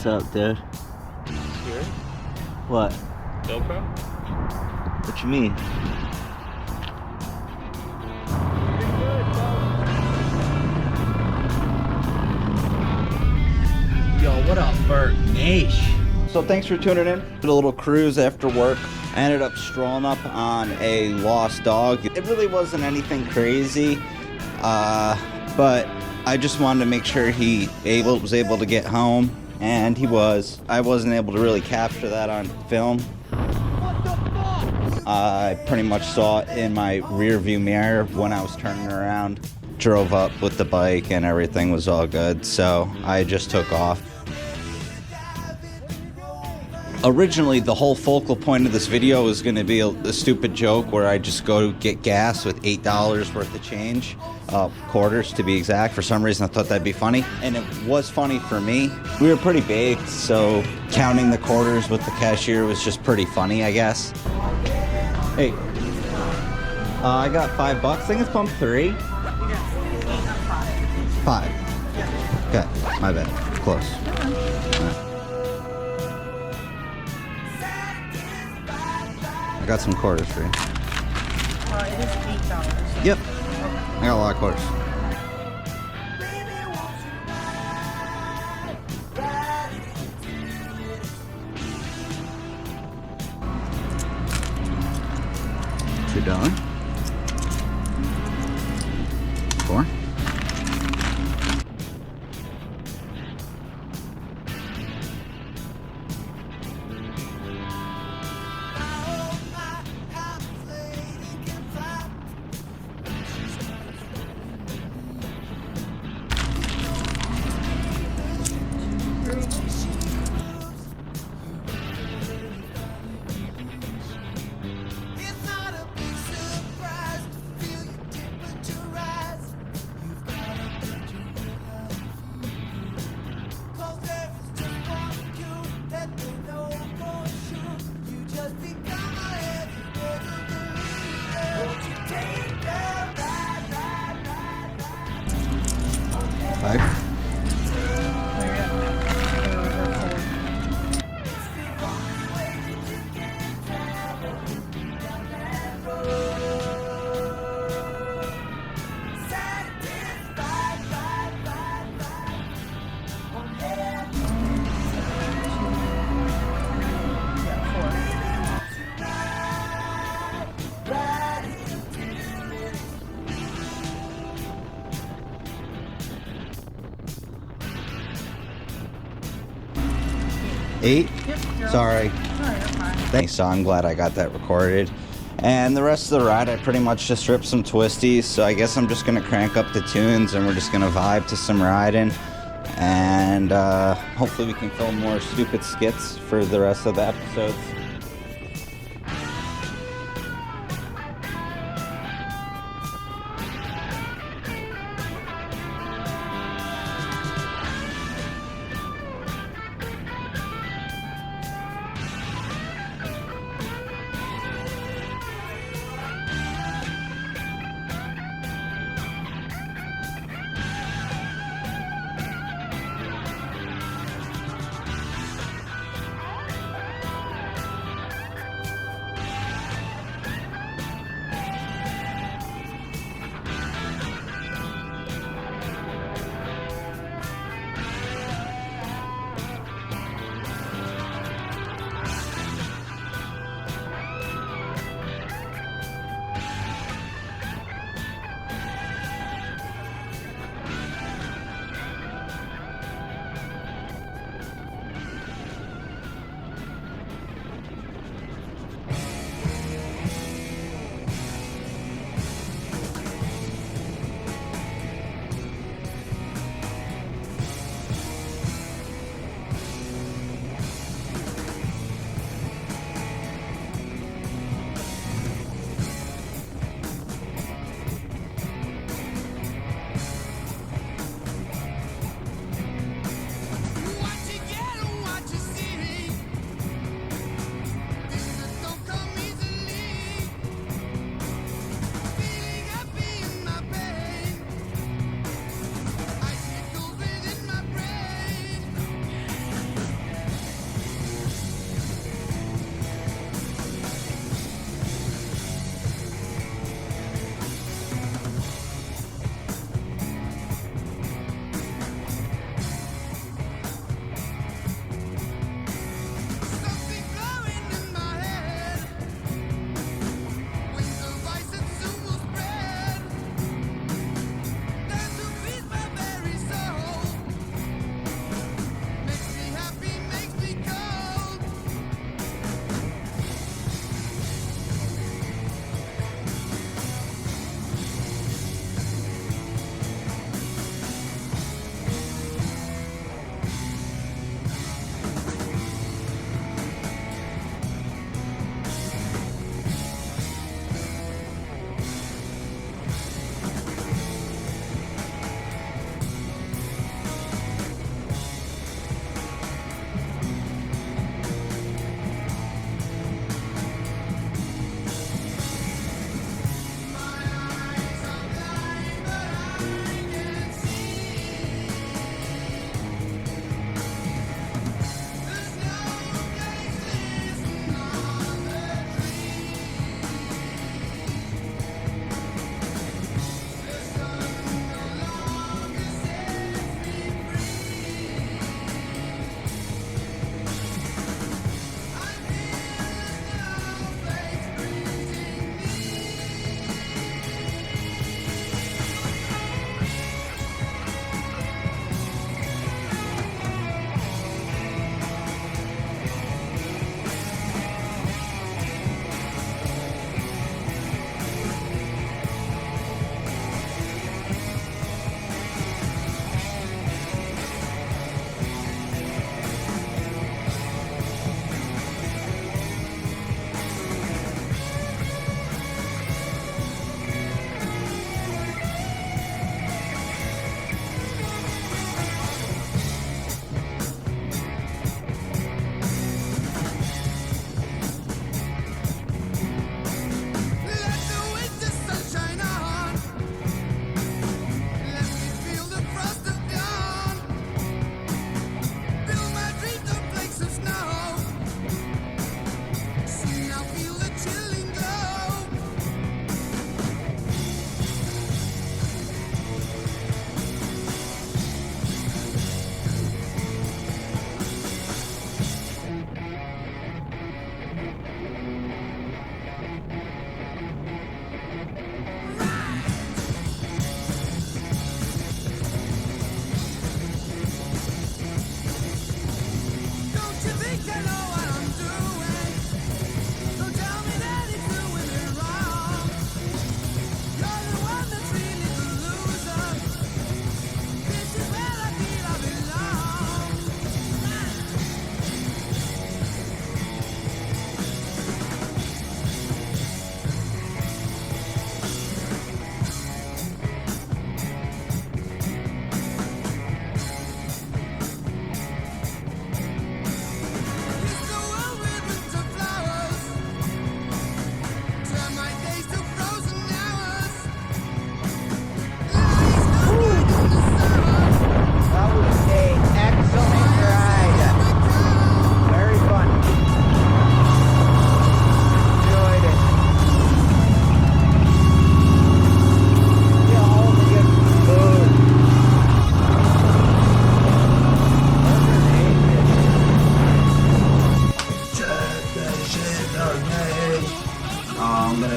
What's up, dude? Here? What? GoPro? What you mean? Yo, what up, Bert Nash? So thanks for tuning in. Did a little cruise after work. I ended up strolling up on a lost dog. It really wasn't anything crazy, but I just wanted to make sure he was able to get home, and he was. I wasn't able to really capture that on film. What the fuck? I pretty much saw it in my rear view mirror when I was turning around. Drove up with the bike and everything was all good, so I just took off. Originally, the whole focal point of this video was going to be a stupid joke where I just go get gas with $8 worth of change, quarters to be exact. For some reason, I thought that'd be funny, and it was funny for me. We were pretty baked, so counting the quarters with the cashier was just pretty funny, I guess. Hey, I got $5. I think it's pump 3. 5. Okay, my bad. Close. I got some quarters for you. It is $8. Yep. I got a lot of quarters. $2. 4. $8? Yep, Sorry. Thanks. So I'm glad I got that recorded. And the rest of the ride, I pretty much just ripped some twisties. So I guess I'm just going to crank up the tunes and we're just going to vibe to some riding. And hopefully we can film more stupid skits for the rest of the episodes.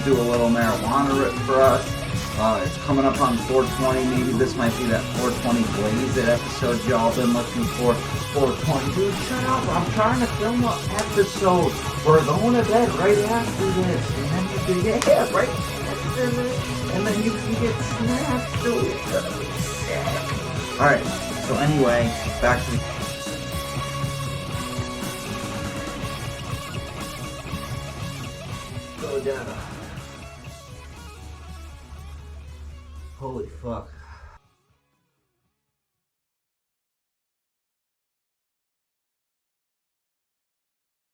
do a little marijuana rip for us. It's coming up on 420. Maybe this might be that 420 Blaze It episode y'all been looking for. 420. Dude, shut up. I'm trying to film an episode. We're going to bed right after this. And then you can get right after this. And then you can get snapped. Dude, it's going to be sick. Alright, so anyway, back to the... Go down. Holy fuck.